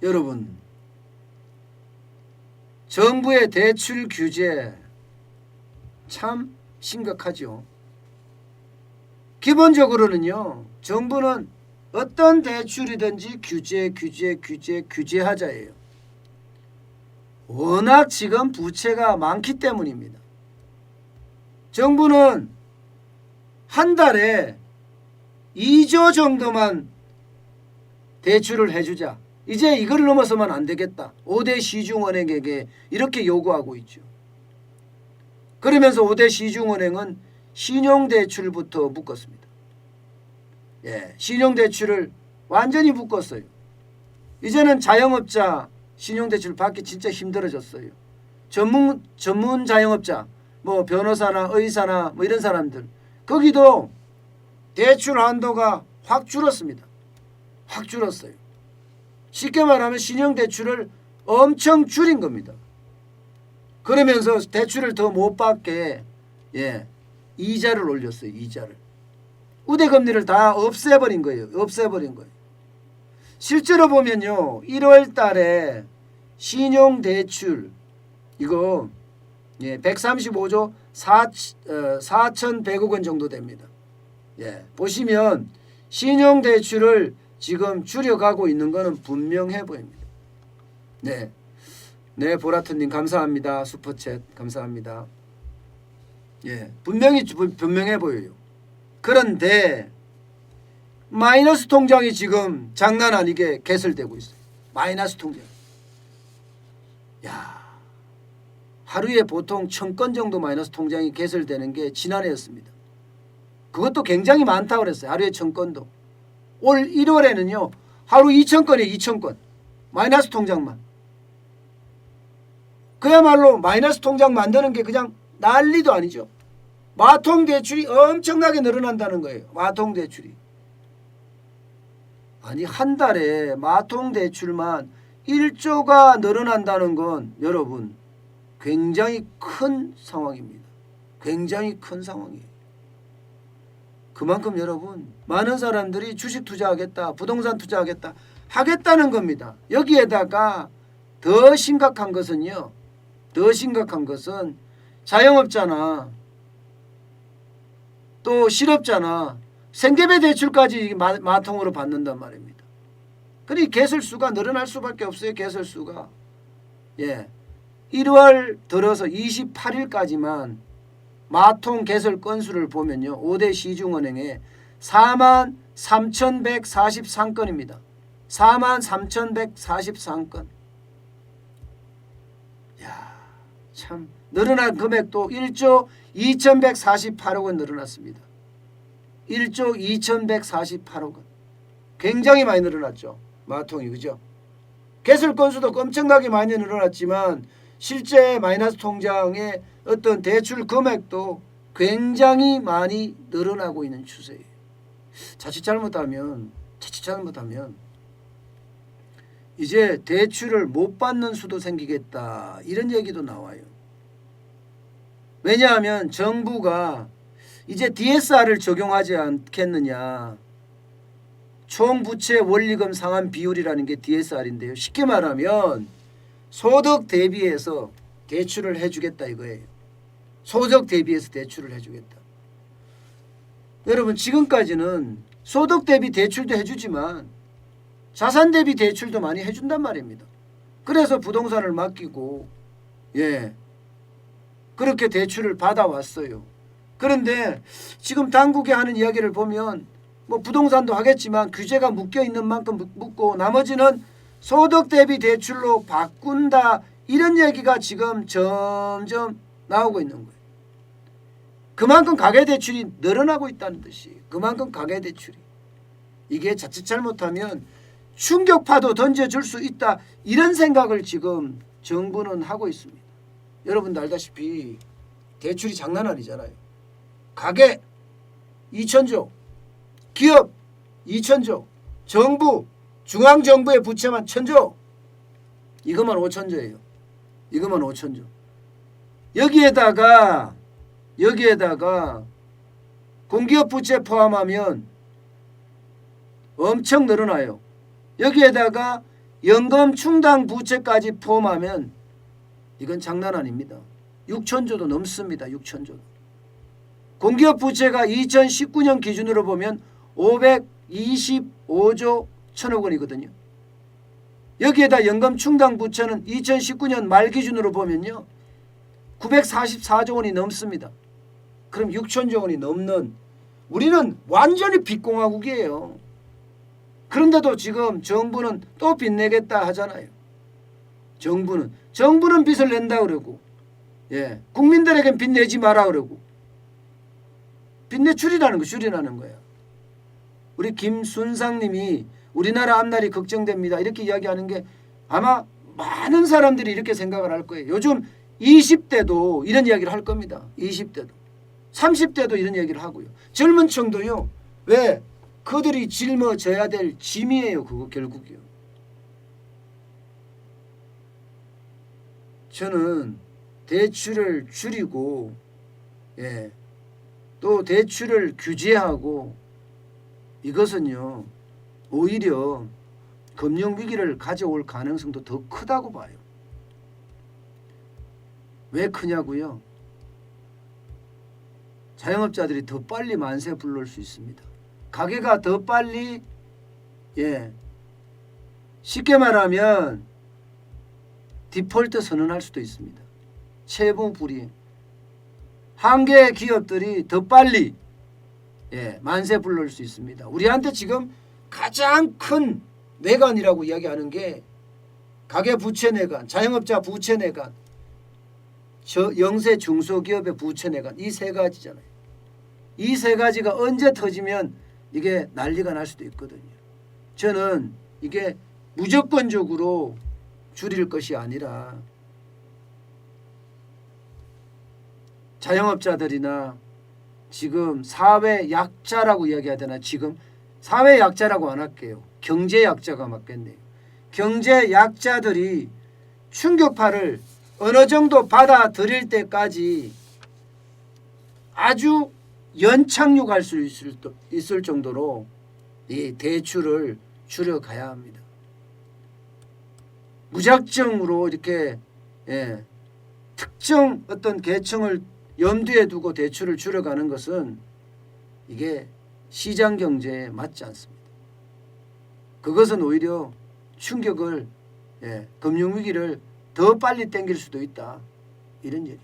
여러분, 정부의 대출 규제 참 심각하죠. 기본적으로는요, 정부는 어떤 대출이든지 규제하자예요. 워낙 지금 부채가 많기 때문입니다. 정부는 한 달에 2조 정도만 대출을 해주자. 이제 이걸 넘어서면 안 되겠다. 5대 시중은행에게 이렇게 요구하고 있죠. 그러면서 5대 시중은행은 신용대출부터 묶었습니다. 신용대출을 완전히 묶었어요. 이제는 자영업자 신용대출 받기 진짜 힘들어졌어요. 전문 자영업자, 뭐 변호사나 의사나 뭐 이런 사람들, 거기도 대출 한도가 확 줄었습니다. 확 줄었어요. 쉽게 말하면 신용대출을 엄청 줄인 겁니다. 그러면서 대출을 더 못 받게 이자를 올렸어요. 이자를. 우대금리를 다 없애버린 거예요. 실제로 보면요, 1월 달에 신용대출 이거 135조 4,100억 원 정도 됩니다. 보시면 신용대출을 지금 줄여가고 있는 것은 분명해 보입니다. 네, 보라트님 감사합니다. 슈퍼챗 감사합니다. 분명해 보여요. 그런데 마이너스 통장이 지금 장난 아니게 개설되고 있어요. 마이너스 통장. 하루에 보통 1,000건 정도 마이너스 통장이 개설되는 게 지난해였습니다. 그것도 굉장히 많다고 그랬어요. 하루에 1,000건도. 올 1월에는요. 하루 2,000건이에요. 2,000건. 마이너스 통장만. 그야말로 마이너스 통장 만드는 게 그냥 난리도 아니죠. 마통 대출이 엄청나게 늘어난다는 거예요. 마통 대출이. 아니 한 달에 마통 대출만 1조가 늘어난다는 건 여러분 굉장히 큰 상황입니다. 굉장히 큰 상황이에요. 그만큼 여러분 많은 사람들이 주식 투자하겠다, 부동산 투자하겠다 하겠다는 겁니다. 여기에다가 더 심각한 것은요. 자영업자나 또 실업자나 생계비 대출까지 마통으로 받는단 말입니다. 그러니 개설수가 늘어날 수밖에 없어요. 개설수가. 1월 들어서 28일까지만 마통 개설 건수를 보면요. 5대 시중은행에 43,143건입니다. 43,143건. 참 늘어난 금액도 1조 2,148억 원 늘어났습니다. 1조 2,148억 원. 굉장히 많이 늘어났죠. 마통이. 그죠? 개설 건수도 엄청나게 많이 늘어났지만 실제 마이너스 통장의 어떤 대출 금액도 굉장히 많이 늘어나고 있는 추세예요. 자칫 잘못하면 이제 대출을 못 받는 수도 생기겠다. 이런 얘기도 나와요. 왜냐하면 정부가 이제 DSR을 적용하지 않겠느냐. 총부채 원리금 상환 비율이라는 게 DSR인데요. 쉽게 말하면 소득 대비해서 대출을 해주겠다 이거예요. 소득 대비해서 대출을 해주겠다. 여러분 지금까지는 소득 대비 대출도 해주지만 자산 대비 대출도 많이 해준단 말입니다. 그래서 부동산을 맡기고 그렇게 대출을 받아왔어요. 그런데 지금 당국이 하는 이야기를 보면 뭐 부동산도 하겠지만 규제가 묶여있는 만큼 묶고 나머지는 소득 대비 대출로 바꾼다 이런 얘기가 지금 점점 나오고 있는 거예요. 그만큼 가계대출이 늘어나고 있다는 뜻이. 그만큼 가계대출이. 이게 자칫 잘못하면 충격파도 던져줄 수 있다 이런 생각을 지금 정부는 하고 있습니다. 여러분도 알다시피 대출이 장난 아니잖아요. 가계 2,000조, 기업 2,000조, 정부, 중앙정부의 부채만 1,000조. 이것만 5,000조예요. 이것만 5,000조. 여기에다가 공기업 부채 포함하면 엄청 늘어나요. 여기에다가 연금 충당 부채까지 포함하면 이건 장난 아닙니다. 6천조도 넘습니다. 6천조. 공기업 부채가 2019년 기준으로 보면 525조 1천억 원이거든요. 여기에다 연금 충당 부채는 2019년 말 기준으로 보면요 944조 원이 넘습니다. 그럼 6천조 원이 넘는 우리는 완전히 빚공화국이에요. 그런데도 지금 정부는 또 빚내겠다 하잖아요. 정부는 빚을 낸다 그러고, 예, 국민들에겐 빚 내지 마라 그러고, 빚내 줄이라는 거야. 우리 김순상님이 우리나라 앞날이 걱정됩니다 이렇게 이야기하는 게 아마 많은 사람들이 이렇게 생각을 할 거예요. 요즘 20대도 이런 이야기를 할 겁니다. 20대도 30대도 이런 얘기를 하고요. 젊은 층도요. 왜? 그들이 짊어져야 될 짐이에요. 그거 결국이요. 저는 대출을 줄이고, 예, 또 대출을 규제하고 이것은요 오히려 금융위기를 가져올 가능성도 더 크다고 봐요. 왜 크냐고요? 자영업자들이 더 빨리 만세 불러올 수 있습니다. 가게가 더 빨리, 예, 쉽게 말하면 디폴트 선언할 수도 있습니다. 채무 불이행. 한 개의 기업들이 더 빨리, 예, 만세 불러올 수 있습니다. 우리한테 지금 가장 큰 내관이라고 이야기하는 게 가계 부채 내관, 자영업자 부채 내관, 영세 중소기업의 부채 내관, 이 세 가지잖아요. 이 세 가지가 언제 터지면 이게 난리가 날 수도 있거든요. 저는 이게 무조건적으로 줄일 것이 아니라 자영업자들이나 지금 사회 약자라고 이야기해야 되나, 지금 사회 약자라고 안 할게요. 경제 약자가 맞겠네요. 경제 약자들이 충격파를 어느 정도 받아들일 때까지 아주 연착륙할 수 있을 정도로 이 대출을 줄여가야 합니다. 무작정으로 이렇게, 예, 특정 어떤 계층을 염두에 두고 대출을 줄여가는 것은 이게 시장 경제에 맞지 않습니다. 그것은 오히려 충격을, 예, 금융위기를 더 빨리 당길 수도 있다, 이런 얘기.